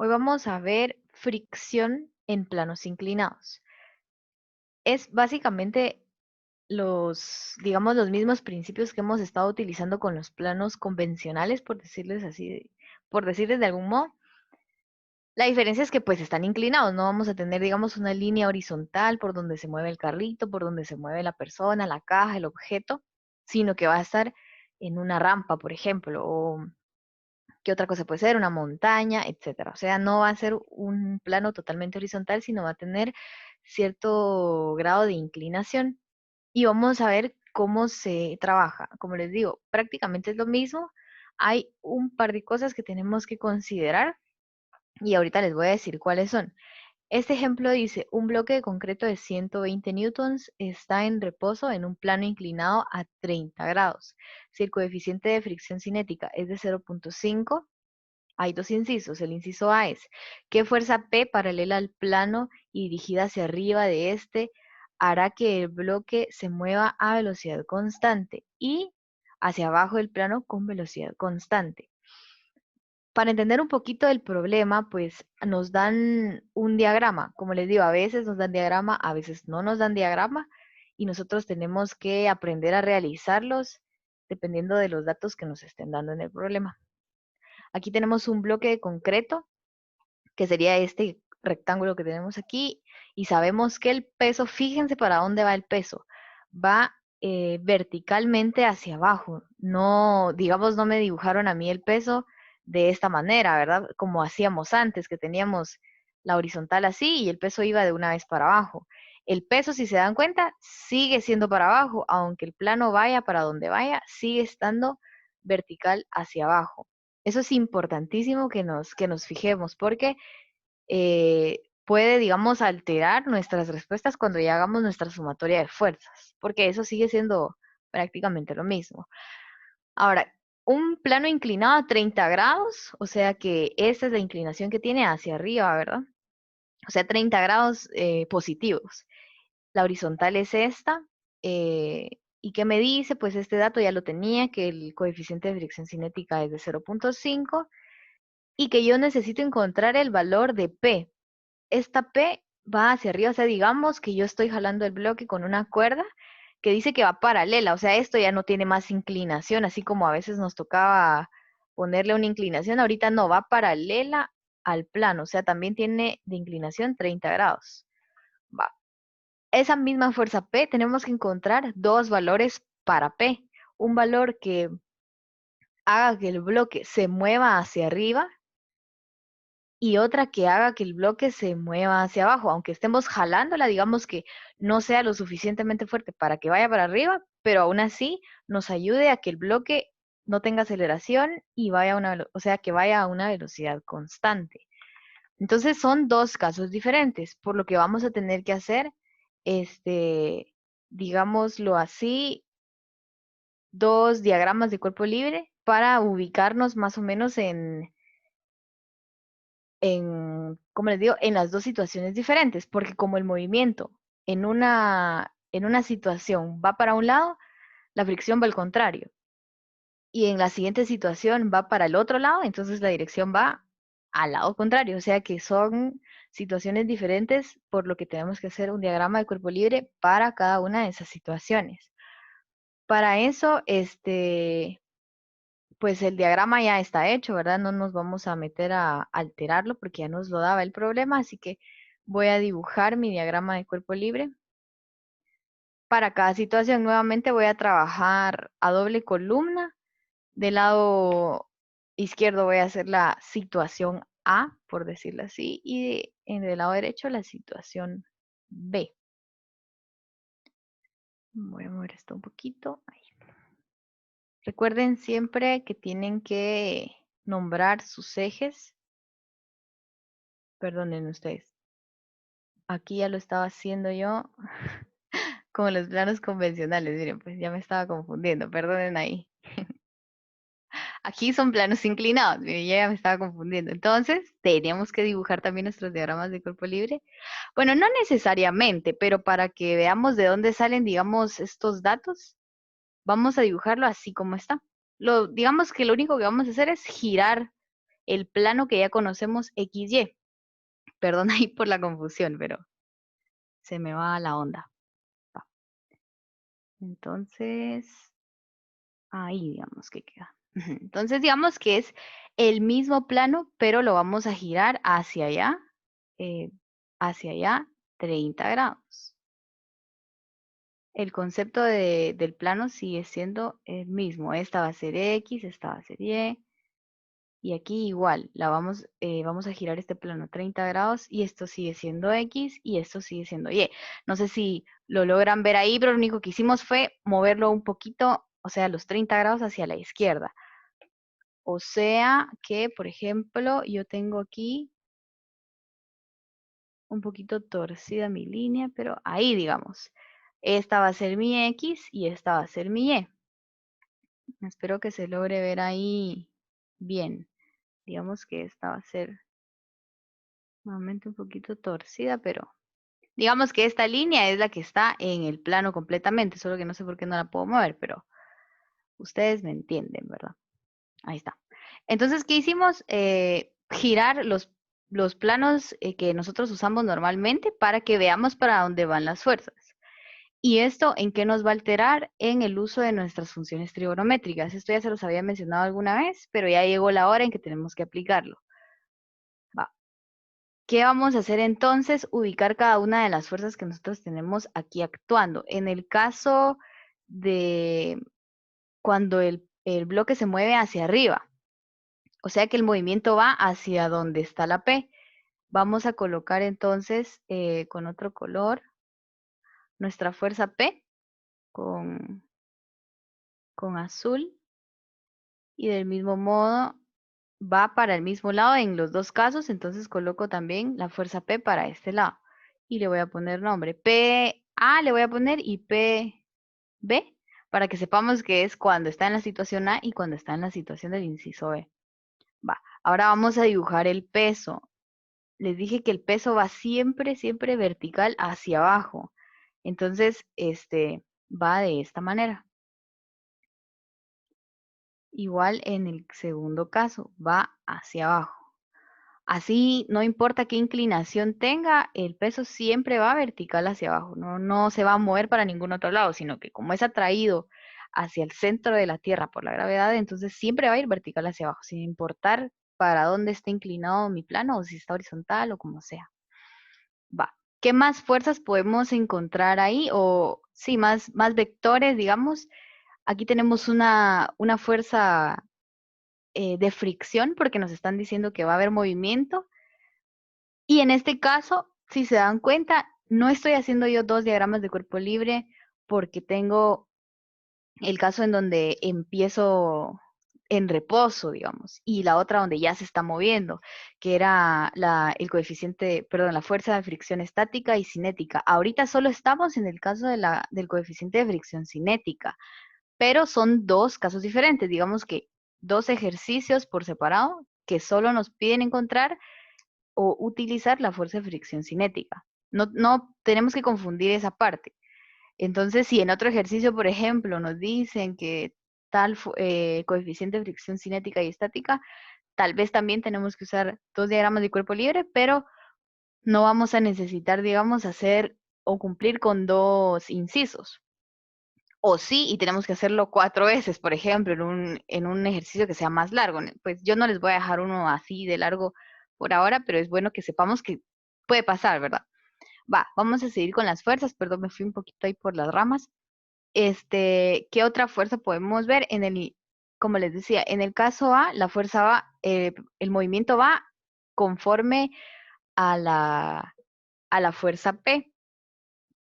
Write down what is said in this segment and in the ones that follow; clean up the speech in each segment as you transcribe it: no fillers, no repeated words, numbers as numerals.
Hoy vamos a ver fricción en planos inclinados. Es básicamente digamos, los mismos principios que hemos estado utilizando con los planos convencionales, por decirles así, por decirles de algún modo. La diferencia es que pues están inclinados, no vamos a tener, digamos, una línea horizontal por donde se mueve el carrito, por donde se mueve la persona, la caja, el objeto, sino que va a estar en una rampa, por ejemplo, o ¿qué otra cosa puede ser? Una montaña, etcétera. O sea, no va a ser un plano totalmente horizontal, sino va a tener cierto grado de inclinación. Y vamos a ver cómo se trabaja. Como les digo, prácticamente es lo mismo. Hay un par de cosas que tenemos que considerar y ahorita les voy a decir cuáles son. Este ejemplo dice, un bloque de concreto de 120 newtons está en reposo en un plano inclinado a 30 grados. Si el coeficiente de fricción cinética es de 0,5, hay dos incisos. El inciso A es, ¿qué fuerza P paralela al plano y dirigida hacia arriba de este hará que el bloque se mueva a velocidad constante y hacia abajo del plano con velocidad constante? Para entender un poquito del problema, pues nos dan un diagrama. Como les digo, a veces nos dan diagrama, a veces no nos dan diagrama y nosotros tenemos que aprender a realizarlos dependiendo de los datos que nos estén dando en el problema. Aquí tenemos un bloque de concreto, que sería este rectángulo que tenemos aquí, y sabemos que el peso, fíjense para dónde va el peso, va verticalmente hacia abajo. No, digamos, no me dibujaron a mí el peso de esta manera, ¿verdad? Como hacíamos antes, que teníamos la horizontal así y el peso iba de una vez para abajo. El peso, si se dan cuenta, sigue siendo para abajo, aunque el plano vaya para donde vaya, sigue estando vertical hacia abajo. Eso es importantísimo que nos fijemos porque puede, digamos, alterar nuestras respuestas cuando ya hagamos nuestra sumatoria de fuerzas, porque eso sigue siendo prácticamente lo mismo. Ahora, un plano inclinado a 30 grados, o sea que esta es la inclinación que tiene hacia arriba, ¿verdad? O sea, 30 grados positivos. La horizontal es esta. ¿Y qué me dice? Pues este dato ya lo tenía, que el coeficiente de fricción cinética es de 0,5 y que yo necesito encontrar el valor de P. Esta P va hacia arriba, o sea, digamos que yo estoy jalando el bloque con una cuerda que dice que va paralela, o sea, esto ya no tiene más inclinación, así como a veces nos tocaba ponerle una inclinación, ahorita no, va paralela al plano, o sea, también tiene de inclinación 30 grados. Va. Esa misma fuerza P tenemos que encontrar dos valores para P, un valor que haga que el bloque se mueva hacia arriba y otra que haga que el bloque se mueva hacia abajo, aunque estemos jalándola, digamos que no sea lo suficientemente fuerte para que vaya para arriba, pero aún así nos ayude a que el bloque no tenga aceleración y vaya a o sea, que vaya a una velocidad constante. Entonces son dos casos diferentes, por lo que vamos a tener que hacer, digámoslo así, dos diagramas de cuerpo libre para ubicarnos más o menos como les digo, en las dos situaciones diferentes, porque como el movimiento en una situación va para un lado, la fricción va al contrario. Y en la siguiente situación va para el otro lado, entonces la dirección va al lado contrario. O sea que son situaciones diferentes, por lo que tenemos que hacer un diagrama de cuerpo libre para cada una de esas situaciones. Para eso, pues el diagrama ya está hecho, ¿verdad? No nos vamos a meter a alterarlo porque ya nos lo daba el problema, así que voy a dibujar mi diagrama de cuerpo libre. Para cada situación nuevamente voy a trabajar a doble columna. Del lado izquierdo voy a hacer la situación A, por decirlo así, y en el lado derecho la situación B. Voy a mover esto un poquito. Ahí. Recuerden siempre que tienen que nombrar sus ejes. Perdonen ustedes. Aquí ya lo estaba haciendo yo con los planos convencionales. Miren, pues ya me estaba confundiendo. Perdonen ahí. Aquí son planos inclinados. Miren, ya me estaba confundiendo. Entonces, tenemos que dibujar también nuestros diagramas de cuerpo libre. Bueno, no necesariamente, pero para que veamos de dónde salen, digamos, estos datos, vamos a dibujarlo así como está. Digamos que lo único que vamos a hacer es girar el plano que ya conocemos XY. Perdón ahí por la confusión, pero se me va la onda. Va. Entonces, ahí digamos que queda. Ujú. Entonces, digamos que es el mismo plano, pero lo vamos a girar eh, hacia allá 30 grados. El concepto del plano sigue siendo el mismo. Esta va a ser X, esta va a ser Y. Y aquí igual, vamos a girar este plano 30 grados y esto sigue siendo X y esto sigue siendo Y. No sé si lo logran ver ahí, pero lo único que hicimos fue moverlo un poquito, o sea, los 30 grados hacia la izquierda. O sea que, por ejemplo, yo tengo aquí un poquito torcida mi línea, pero ahí digamos. Esta va a ser mi X y esta va a ser mi Y. Espero que se logre ver ahí bien. Digamos que esta va a ser nuevamente un poquito torcida, pero digamos que esta línea es la que está en el plano completamente, solo que no sé por qué no la puedo mover, pero ustedes me entienden, ¿verdad? Ahí está. Entonces, ¿qué hicimos? Girar los planos que nosotros usamos normalmente para que veamos para dónde van las fuerzas. ¿Y esto en qué nos va a alterar? En el uso de nuestras funciones trigonométricas. Esto ya se los había mencionado alguna vez, pero ya llegó la hora en que tenemos que aplicarlo. Va. ¿Qué vamos a hacer entonces? Ubicar cada una de las fuerzas que nosotros tenemos aquí actuando. En el caso de cuando el bloque se mueve hacia arriba, o sea que el movimiento va hacia donde está la P. Vamos a colocar entonces con otro color nuestra fuerza P con, con azul y del mismo modo va para el mismo lado en los dos casos, entonces coloco también la fuerza P para este lado. Y le voy a poner nombre. PA le voy a poner y PB para que sepamos que es cuando está en la situación A y cuando está en la situación del inciso B. Va. Ahora vamos a dibujar el peso. Les dije que el peso va siempre, siempre vertical hacia abajo. Entonces, va de esta manera. Igual en el segundo caso, va hacia abajo. Así, no importa qué inclinación tenga, el peso siempre va vertical hacia abajo. No se va a mover para ningún otro lado, sino que como es atraído hacia el centro de la Tierra por la gravedad, entonces siempre va a ir vertical hacia abajo, sin importar para dónde esté inclinado mi plano o si está horizontal o como sea. Va. ¿Qué más fuerzas podemos encontrar ahí? O sí, más vectores, digamos. Aquí tenemos una fuerza de fricción porque nos están diciendo que va a haber movimiento. Y en este caso, si se dan cuenta, no estoy haciendo yo dos diagramas de cuerpo libre porque tengo el caso en donde empiezo en reposo, digamos, y la otra donde ya se está moviendo, que era el coeficiente, perdón, la fuerza de fricción estática y cinética. Ahorita solo estamos en el caso del coeficiente de fricción cinética, pero son dos casos diferentes, digamos que dos ejercicios por separado que solo nos piden encontrar o utilizar la fuerza de fricción cinética. No tenemos que confundir esa parte. Entonces, si en otro ejercicio, por ejemplo, nos dicen que tal coeficiente de fricción cinética y estática, tal vez también tenemos que usar dos diagramas de cuerpo libre, pero no vamos a necesitar, digamos, hacer o cumplir con dos incisos. O sí, y tenemos que hacerlo 4 veces, por ejemplo, en un ejercicio que sea más largo. Pues yo no les voy a dejar uno así de largo por ahora, pero es bueno que sepamos que puede pasar, ¿verdad? Va, vamos a seguir con las fuerzas. Perdón, me fui un poquito ahí por las ramas. ¿Qué otra fuerza podemos ver? Como les decía, en el caso A, la fuerza va, el movimiento va conforme a la fuerza P.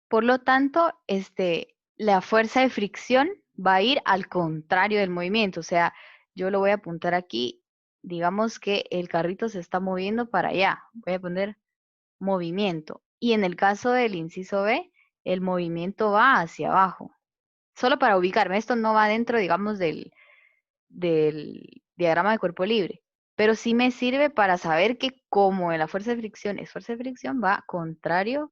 Por lo tanto, la fuerza de fricción va a ir al contrario del movimiento. O sea, yo lo voy a apuntar aquí. Digamos que el carrito se está moviendo para allá. Voy a poner movimiento. Y en el caso del inciso B, el movimiento va hacia abajo. Solo para ubicarme, esto no va dentro, digamos, del diagrama de cuerpo libre. Pero sí me sirve para saber que como la fuerza de fricción es fuerza de fricción, va contrario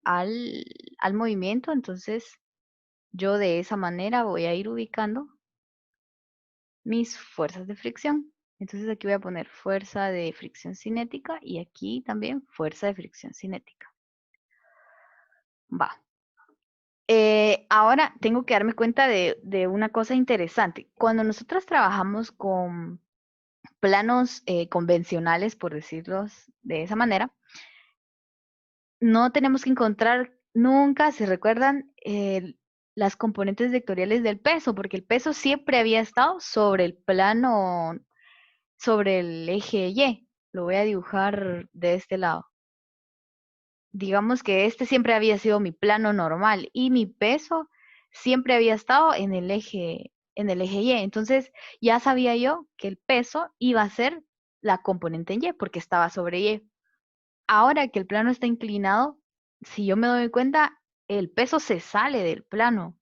al movimiento, entonces yo de esa manera voy a ir ubicando mis fuerzas de fricción. Entonces aquí voy a poner fuerza de fricción cinética y aquí también fuerza de fricción cinética. Va. Ahora tengo que darme cuenta de una cosa interesante. Cuando nosotros trabajamos con planos convencionales, por decirlos de esa manera, no tenemos que encontrar nunca, ¿se recuerdan? Las componentes vectoriales del peso, porque el peso siempre había estado sobre el plano, sobre el eje Y. Lo voy a dibujar de este lado. Digamos que este siempre había sido mi plano normal y mi peso siempre había estado en el eje Y. Entonces ya sabía yo que el peso iba a ser la componente en Y porque estaba sobre Y. Ahora que el plano está inclinado, si yo me doy cuenta, el peso se sale del plano.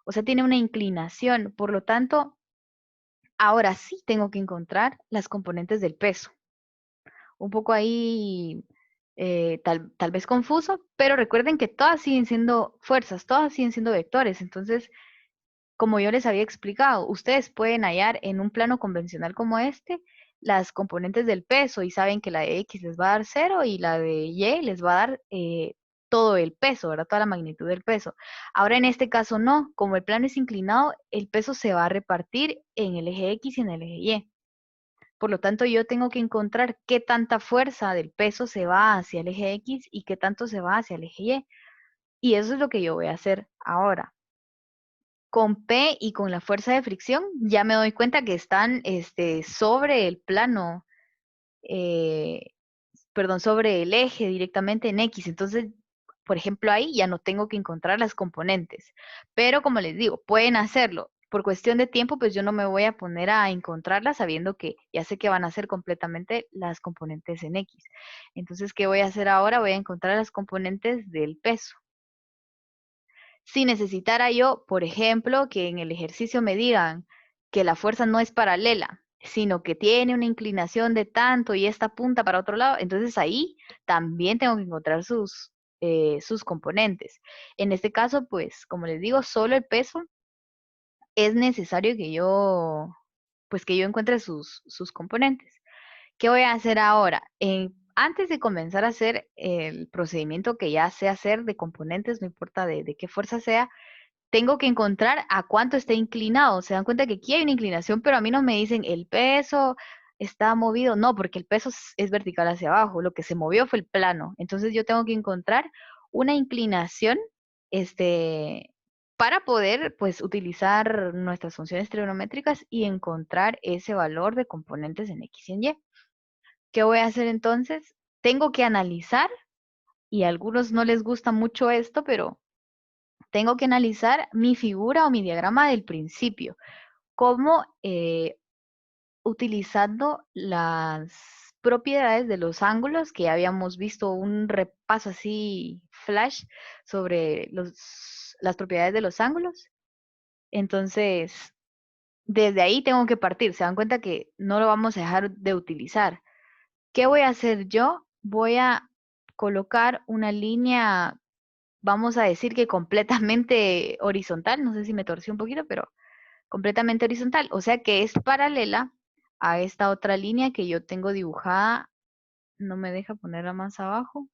O sea, tiene una inclinación. Por lo tanto, ahora sí tengo que encontrar las componentes del peso. Un poco ahí tal vez confuso, pero recuerden que todas siguen siendo fuerzas, todas siguen siendo vectores. Entonces, como yo les había explicado, ustedes pueden hallar en un plano convencional como este las componentes del peso y saben que la de X les va a dar 0 y la de Y les va a dar todo el peso, ¿verdad? Toda la magnitud del peso. Ahora en este caso no, como el plano es inclinado, el peso se va a repartir en el eje X y en el eje Y. Por lo tanto, yo tengo que encontrar qué tanta fuerza del peso se va hacia el eje X y qué tanto se va hacia el eje Y. Y eso es lo que yo voy a hacer ahora. Con P y con la fuerza de fricción, ya me doy cuenta que están sobre el plano, eh, perdón, sobre el eje directamente en X. Entonces, por ejemplo, ahí ya no tengo que encontrar las componentes. Pero como les digo, pueden hacerlo. Por cuestión de tiempo, pues yo no me voy a poner a encontrarlas sabiendo que ya sé que van a ser completamente las componentes en X. Entonces, ¿qué voy a hacer ahora? Voy a encontrar las componentes del peso. Si necesitara yo, por ejemplo, que en el ejercicio me digan que la fuerza no es paralela, sino que tiene una inclinación de tanto y esta punta para otro lado, entonces ahí también tengo que encontrar sus componentes. En este caso, pues, como les digo, solo el peso es necesario pues, que yo encuentre sus componentes. ¿Qué voy a hacer ahora? Antes de comenzar a hacer el procedimiento que ya sé hacer de componentes, no importa de qué fuerza sea, tengo que encontrar a cuánto está inclinado. Se dan cuenta que aquí hay una inclinación, pero a mí no me dicen el peso está movido. No, porque el peso es vertical hacia abajo. Lo que se movió fue el plano. Entonces yo tengo que encontrar una inclinación, este, para poder, pues, utilizar nuestras funciones trigonométricas y encontrar ese valor de componentes en X y en Y. ¿Qué voy a hacer entonces? Tengo que analizar, y a algunos no les gusta mucho esto, pero tengo que analizar mi figura o mi diagrama del principio, como utilizando las propiedades de los ángulos, que ya habíamos visto un repaso así flash sobre las propiedades de los ángulos. Entonces, desde ahí tengo que partir. Se dan cuenta que no lo vamos a dejar de utilizar. ¿Qué voy a hacer yo? Voy a colocar una línea, vamos a decir que completamente horizontal, no sé si me torcí un poquito, pero completamente horizontal, o sea que es paralela a esta otra línea que yo tengo dibujada, no me deja ponerla más abajo,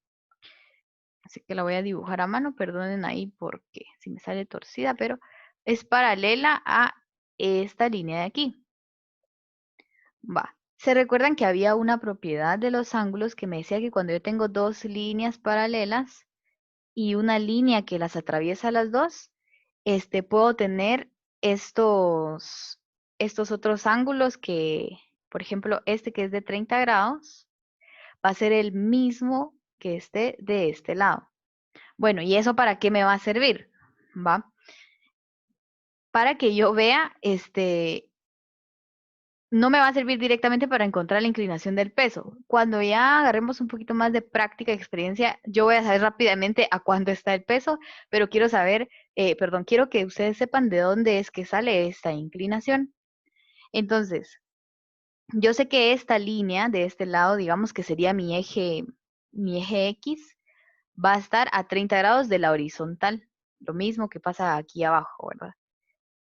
así que la voy a dibujar a mano, perdonen ahí porque si me sale torcida, pero es paralela a esta línea de aquí. Va. ¿Se recuerdan que había una propiedad de los ángulos que me decía que cuando yo tengo dos líneas paralelas y una línea que las atraviesa las dos, puedo tener estos otros ángulos que, por ejemplo, este que es de 30 grados, va a ser el mismo que este de este lado. Bueno, ¿y eso para qué me va a servir? ¿Va? Para que yo vea, no me va a servir directamente para encontrar la inclinación del peso. Cuando ya agarremos un poquito más de práctica y experiencia, yo voy a saber rápidamente a cuánto está el peso, pero quiero saber, perdón, quiero que ustedes sepan de dónde es que sale esta inclinación. Entonces, yo sé que esta línea de este lado, digamos que sería mi eje X, va a estar a 30 grados de la horizontal. Lo mismo que pasa aquí abajo, ¿verdad?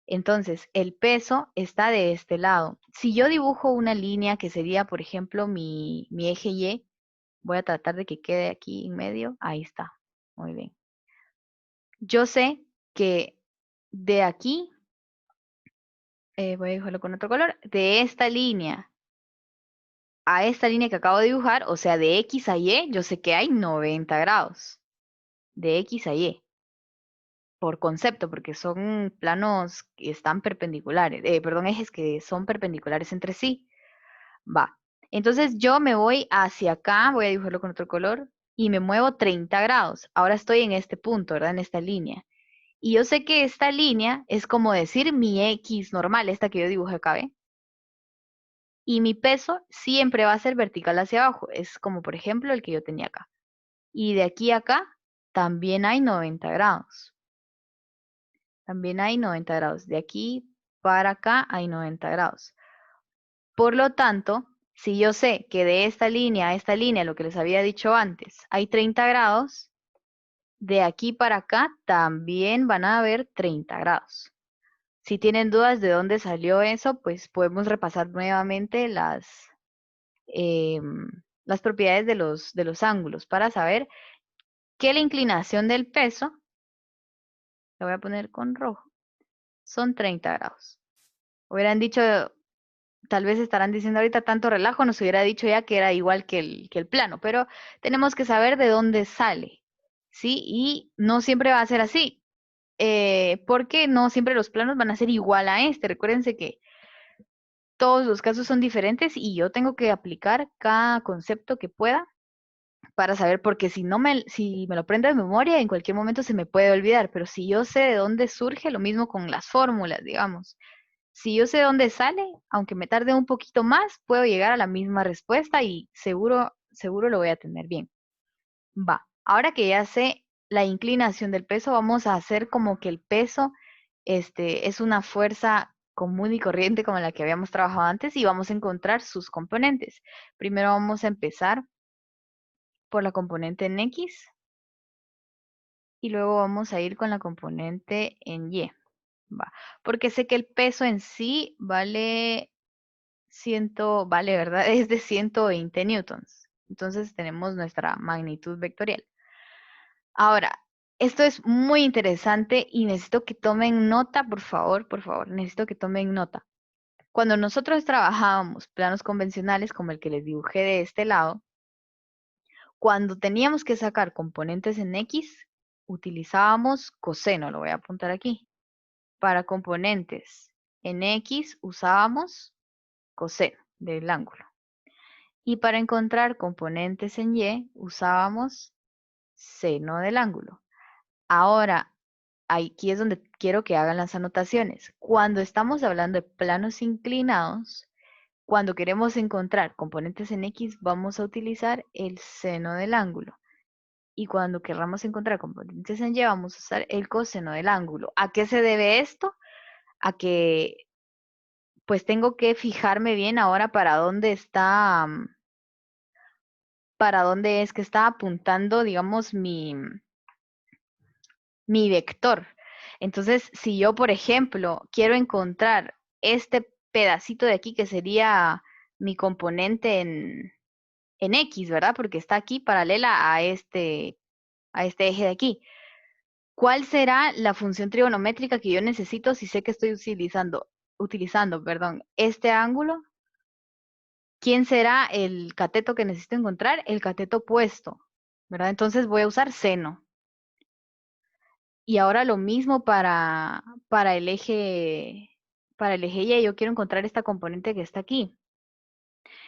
Entonces, el peso está de este lado. Si yo dibujo una línea que sería, por ejemplo, mi eje Y, voy a tratar de que quede aquí en medio. Ahí está. Muy bien. Yo sé que de aquí, voy a dibujarlo con otro color, de esta línea a esta línea que acabo de dibujar, o sea, de X a Y, yo sé que hay 90 grados. De X a Y. Por concepto, porque son planos que están perpendiculares, perdón, ejes que son perpendiculares entre sí. Va. Entonces yo me voy hacia acá, voy a dibujarlo con otro color, y me muevo 30 grados. Ahora estoy en este punto, ¿verdad? En esta línea. Y yo sé que esta línea es como decir mi X normal, esta que yo dibujé acá, ¿ve? Y mi peso siempre va a ser vertical hacia abajo. Es como, por ejemplo, el que yo tenía acá. Y de aquí a acá también hay 90 grados. También hay 90 grados. De aquí para acá hay 90 grados. Por lo tanto, si yo sé que de esta línea a esta línea, lo que les había dicho antes, hay 30 grados, de aquí para acá también van a haber 30 grados. Si tienen dudas de dónde salió eso, pues podemos repasar nuevamente las propiedades de los ángulos para saber que la inclinación del peso, la voy a poner con rojo, son 30 grados. Hubieran dicho, tal vez estarán diciendo ahorita tanto relajo, nos hubiera dicho ya que era igual que el plano, pero tenemos que saber de dónde sale, ¿sí? Y no siempre va a ser así, porque no siempre los planos van a ser igual a este. Recuérdense que todos los casos son diferentes y yo tengo que aplicar cada concepto que pueda para saber, porque si me lo aprendo de memoria, en cualquier momento se me puede olvidar, pero si yo sé de dónde surge, lo mismo con las fórmulas, digamos. Si yo sé dónde sale, aunque me tarde un poquito más, puedo llegar a la misma respuesta y seguro lo voy a tener bien. Va, ahora que ya sé la inclinación del peso, vamos a hacer como que el peso es una fuerza común y corriente como la que habíamos trabajado antes y vamos a encontrar sus componentes. Primero vamos a empezar por la componente en X y luego vamos a ir con la componente en Y. Va, porque sé que el peso en sí vale, ¿verdad? Es de 120 newtons. Entonces tenemos nuestra magnitud vectorial. Ahora, esto es muy interesante y necesito que tomen nota, por favor, necesito que tomen nota. Cuando nosotros trabajábamos planos convencionales como el que les dibujé de este lado, cuando teníamos que sacar componentes en X, utilizábamos coseno, lo voy a apuntar aquí. Para componentes en X usábamos coseno del ángulo. Y para encontrar componentes en Y usábamos seno del ángulo. Ahora, aquí es donde quiero que hagan las anotaciones. Cuando estamos hablando de planos inclinados, cuando queremos encontrar componentes en X, vamos a utilizar el seno del ángulo. Y cuando querramos encontrar componentes en Y, vamos a usar el coseno del ángulo. ¿A qué se debe esto? A que pues tengo que fijarme bien ahora para dónde es que está apuntando, digamos, mi vector. Entonces, si yo, por ejemplo, quiero encontrar este pedacito de aquí que sería mi componente en X, ¿verdad? Porque está aquí paralela a este eje de aquí. ¿Cuál será la función trigonométrica que yo necesito si sé que estoy utilizando, perdón, este ángulo? ¿Quién será el cateto que necesito encontrar? El cateto opuesto, ¿verdad? Entonces voy a usar seno. Y ahora lo mismo para el para el eje Y. Yo quiero encontrar esta componente que está aquí.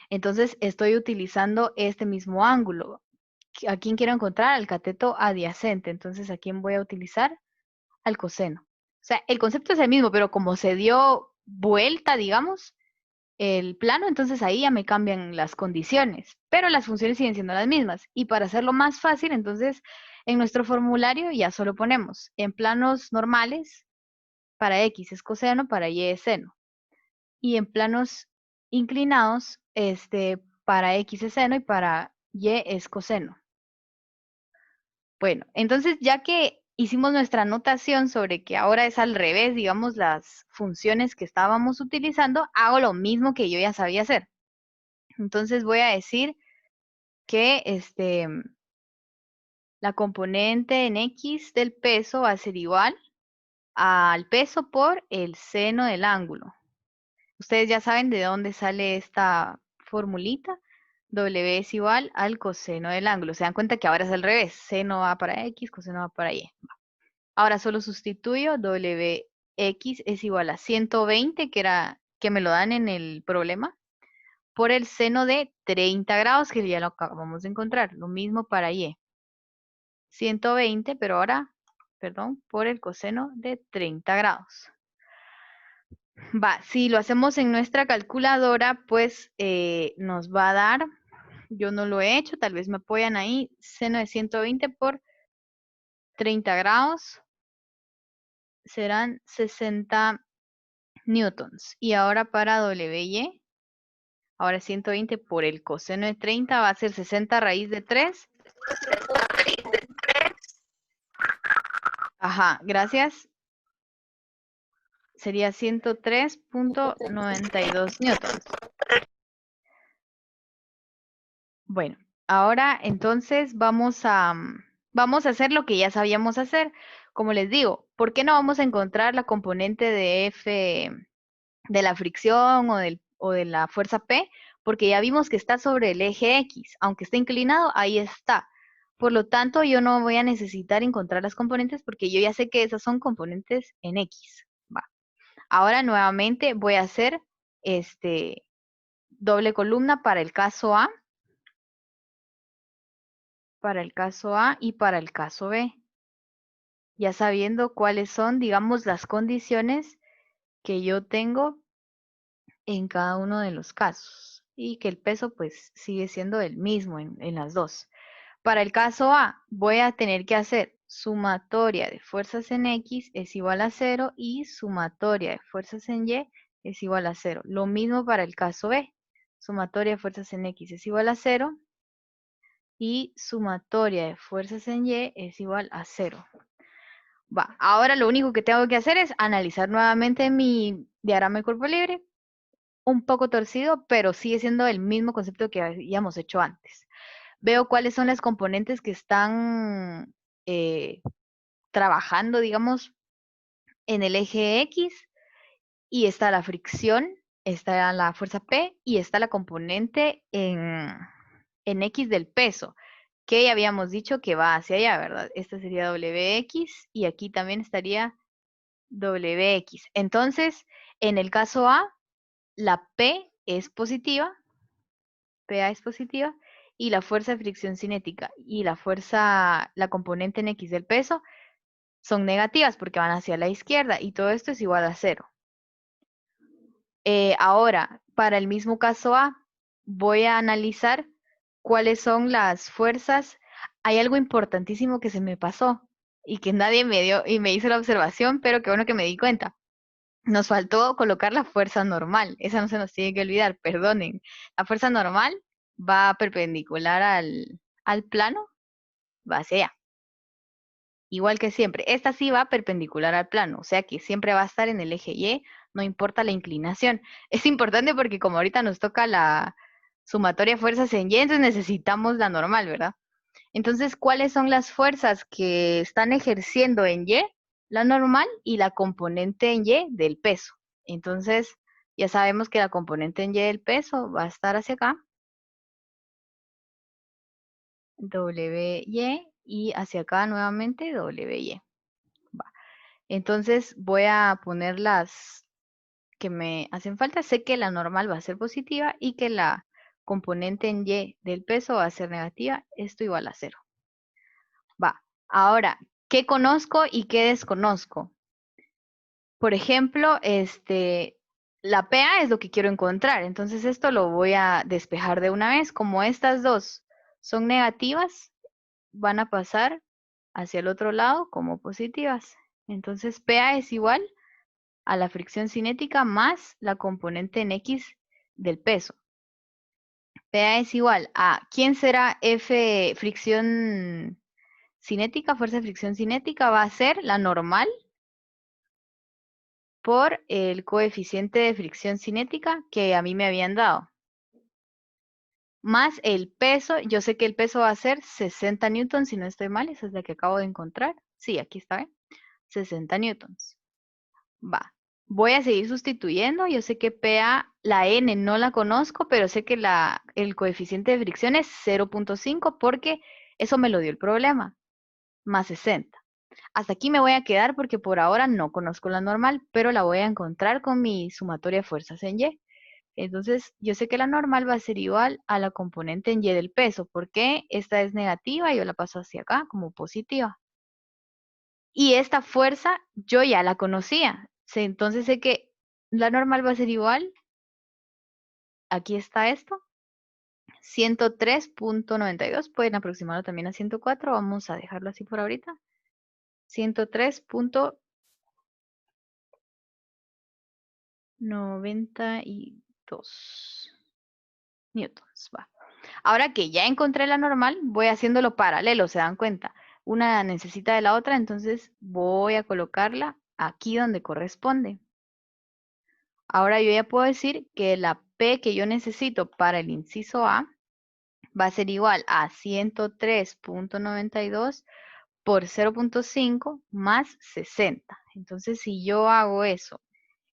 Entonces estoy utilizando este mismo ángulo. ¿A quién quiero encontrar? Al cateto adyacente. Entonces, ¿a quién voy a utilizar? Al coseno. O sea, el concepto es el mismo, pero como se dio vuelta, digamos, el plano, entonces ahí ya me cambian las condiciones, pero las funciones siguen siendo las mismas. Y para hacerlo más fácil, entonces en nuestro formulario ya solo ponemos en planos normales, para X es coseno, para Y es seno. Y en planos inclinados, para X es seno y para Y es coseno. Bueno, entonces ya que hicimos nuestra anotación sobre que ahora es al revés, digamos, las funciones que estábamos utilizando, hago lo mismo que yo ya sabía hacer. Entonces voy a decir que la componente en X del peso va a ser igual al peso por el seno del ángulo. Ustedes ya saben de dónde sale esta formulita. W es igual al coseno del ángulo. Se dan cuenta que ahora es al revés. Seno va para X, coseno va para Y. Ahora solo sustituyo. WX es igual a 120, que me lo dan en el problema, por el seno de 30 grados, que ya lo acabamos de encontrar. Lo mismo para Y. 120, pero ahora, perdón, por el coseno de 30 grados. Va, si lo hacemos en nuestra calculadora, pues nos va a dar, yo no lo he hecho, tal vez me apoyan ahí, seno de 120 por 30 grados serán 60 newtons. Y ahora para WY, ahora 120 por el coseno de 30 va a ser 60 raíz de 3. Ajá, gracias. Sería 103.92 newtons. Bueno, ahora entonces vamos a hacer lo que ya sabíamos hacer. Como les digo, ¿por qué no vamos a encontrar la componente de F de la fricción o de la fuerza P? Porque ya vimos que está sobre el eje X. Aunque esté inclinado, ahí está. Por lo tanto, yo no voy a necesitar encontrar las componentes porque yo ya sé que esas son componentes en X. Va. Ahora nuevamente voy a hacer doble columna para el caso A, y para el caso B. Ya sabiendo cuáles son, digamos, las condiciones que yo tengo en cada uno de los casos. Y que el peso pues sigue siendo el mismo en las dos. Para el caso A, voy a tener que hacer sumatoria de fuerzas en X es igual a 0 y sumatoria de fuerzas en Y es igual a 0. Lo mismo para el caso B. Sumatoria de fuerzas en X es igual a 0 y sumatoria de fuerzas en Y es igual a 0. Va, ahora lo único que tengo que hacer es analizar nuevamente mi diagrama de cuerpo libre, un poco torcido, pero sigue siendo el mismo concepto que habíamos hecho antes. Veo cuáles son las componentes que están trabajando, digamos, en el eje X, y está la fricción, está la fuerza P, y está la componente en X del peso, que ya habíamos dicho que va hacia allá, ¿verdad? Esta sería WX, y aquí también estaría WX. Entonces, en el caso A, la P es positiva, PA es positiva, y la fuerza de fricción cinética y la componente en X del peso son negativas porque van hacia la izquierda, y todo esto es igual a 0. Ahora, para el mismo caso A, voy a analizar cuáles son las fuerzas. Hay algo importantísimo que se me pasó y que nadie me dio y me hizo la observación, pero qué bueno que me di cuenta. Nos faltó colocar la fuerza normal. Esa no se nos tiene que olvidar, perdonen. La fuerza normal va perpendicular al plano, va hacia allá. Igual que siempre. Esta sí va perpendicular al plano, o sea que siempre va a estar en el eje Y, no importa la inclinación. Es importante porque como ahorita nos toca la sumatoria de fuerzas en Y, entonces necesitamos la normal, ¿verdad? Entonces, ¿cuáles son las fuerzas que están ejerciendo en Y? La normal y la componente en Y del peso. Entonces, ya sabemos que la componente en Y del peso va a estar hacia acá, WY, y hacia acá nuevamente WY. Va. Entonces, voy a poner las que me hacen falta. Sé que la normal va a ser positiva y que la componente en Y del peso va a ser negativa. Esto igual a 0. Va. Ahora, ¿qué conozco y qué desconozco? Por ejemplo, la PA es lo que quiero encontrar. Entonces esto lo voy a despejar de una vez. Como estas dos son negativas, van a pasar hacia el otro lado como positivas. Entonces PA es igual a la fricción cinética más la componente en X del peso. PA es igual a, ¿quién será F fricción cinética, fuerza de fricción cinética, va a ser la normal por el coeficiente de fricción cinética que a mí me habían dado. Más el peso, yo sé que el peso va a ser 60 newtons, si no estoy mal, esa es la que acabo de encontrar. Sí, aquí está, ¿eh? 60 newtons. Va. Voy a seguir sustituyendo. Yo sé que PA, la N no la conozco, pero sé que el coeficiente de fricción es 0.5 porque eso me lo dio el problema, más 60. Hasta aquí me voy a quedar porque por ahora no conozco la normal, pero la voy a encontrar con mi sumatoria de fuerzas en Y. Entonces, yo sé que la normal va a ser igual a la componente en Y del peso, porque esta es negativa y yo la paso hacia acá como positiva. Y esta fuerza yo ya la conocía. Entonces sé que la normal va a ser igual, aquí está esto, 103.92, pueden aproximarlo también a 104, vamos a dejarlo así por ahorita. 103.92 newtons, va. Ahora que ya encontré la normal, voy haciéndolo paralelo, ¿se dan cuenta? Una necesita de la otra, entonces voy a colocarla aquí donde corresponde. Ahora yo ya puedo decir que la P que yo necesito para el inciso A va a ser igual a 103.92 por 0.5 más 60. Entonces, si yo hago eso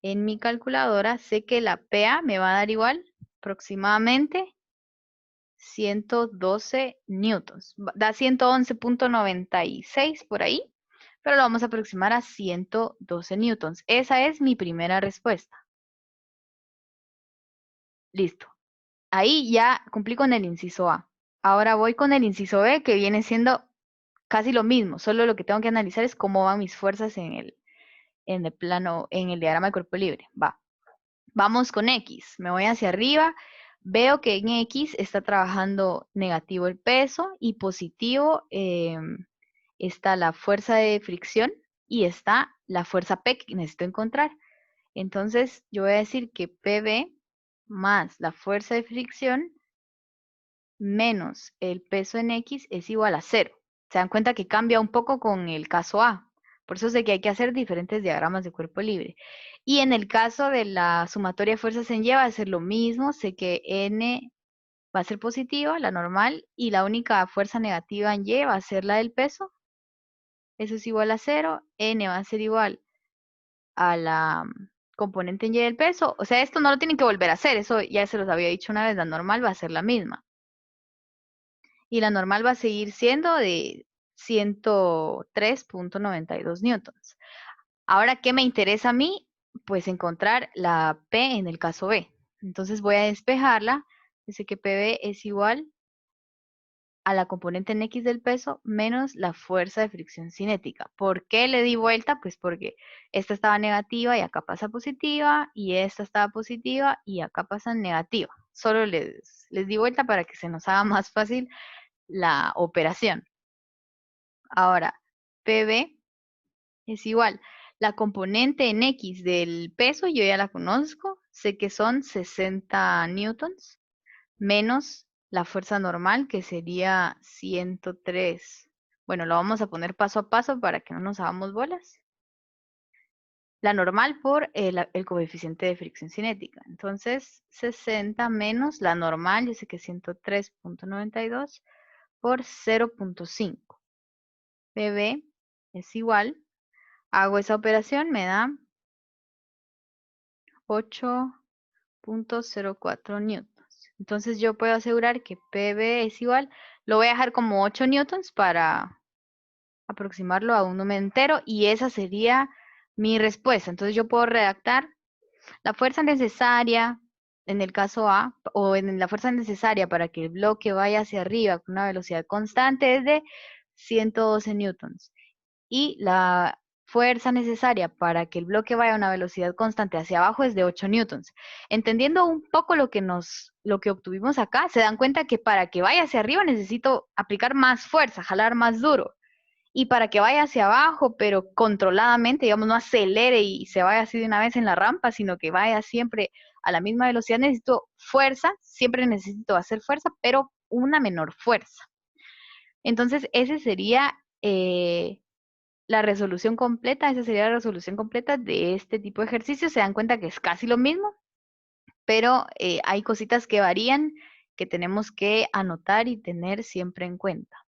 en mi calculadora, sé que la PA me va a dar igual aproximadamente 112 newtons. Da 111.96 por ahí, pero lo vamos a aproximar a 112 newtons. Esa es mi primera respuesta. Listo. Ahí ya cumplí con el inciso A. Ahora voy con el inciso B, que viene siendo casi lo mismo. Solo lo que tengo que analizar es cómo van mis fuerzas en el plano, en el diagrama de cuerpo libre. Va. Vamos con X. Me voy hacia arriba. Veo que en X está trabajando negativo el peso y positivo está la fuerza de fricción y está la fuerza P que necesito encontrar. Entonces, yo voy a decir que PB más la fuerza de fricción menos el peso en X es igual a 0. Se dan cuenta que cambia un poco con el caso A. Por eso sé que hay que hacer diferentes diagramas de cuerpo libre. Y en el caso de la sumatoria de fuerzas en Y va a ser lo mismo. Sé que N va a ser positiva, la normal, y la única fuerza negativa en Y va a ser la del peso. Eso es igual a 0. N va a ser igual a la componente en Y del peso. O sea, esto no lo tienen que volver a hacer. Eso ya se los había dicho una vez. La normal va a ser la misma. Y la normal va a seguir siendo de 103.92 newtons. Ahora, ¿qué me interesa a mí? Pues encontrar la P en el caso B. Entonces voy a despejarla. Dice que PB es igual a la componente en X del peso menos la fuerza de fricción cinética. ¿Por qué le di vuelta? Pues porque esta estaba negativa y acá pasa positiva, y esta estaba positiva y acá pasa negativa. Solo les di vuelta para que se nos haga más fácil la operación. Ahora, PB es igual. La componente en X del peso, yo ya la conozco, sé que son 60 newtons, menos la fuerza normal, que sería 103. Bueno, lo vamos a poner paso a paso para que no nos hagamos bolas. La normal por el coeficiente de fricción cinética. Entonces, 60 menos la normal, yo sé que es 103.92 por 0.5. PB es igual, hago esa operación, me da 8.04 newtons. Entonces yo puedo asegurar que PB es igual, lo voy a dejar como 8 newtons para aproximarlo a un número entero y esa sería mi respuesta. Entonces yo puedo redactar la fuerza necesaria en el caso A, o en la fuerza necesaria para que el bloque vaya hacia arriba con una velocidad constante es de 112 newtons. Y la fuerza necesaria para que el bloque vaya a una velocidad constante hacia abajo es de 8 newtons. Entendiendo un poco lo que obtuvimos acá, se dan cuenta que para que vaya hacia arriba necesito aplicar más fuerza, jalar más duro. Y para que vaya hacia abajo, pero controladamente, digamos, no acelere y se vaya así de una vez en la rampa, sino que vaya siempre a la misma velocidad, necesito fuerza, siempre necesito hacer fuerza, pero una menor fuerza. Entonces, ese sería eh, la resolución completa, esa sería la resolución completa de este tipo de ejercicio. Se dan cuenta que es casi lo mismo, pero hay cositas que varían que tenemos que anotar y tener siempre en cuenta.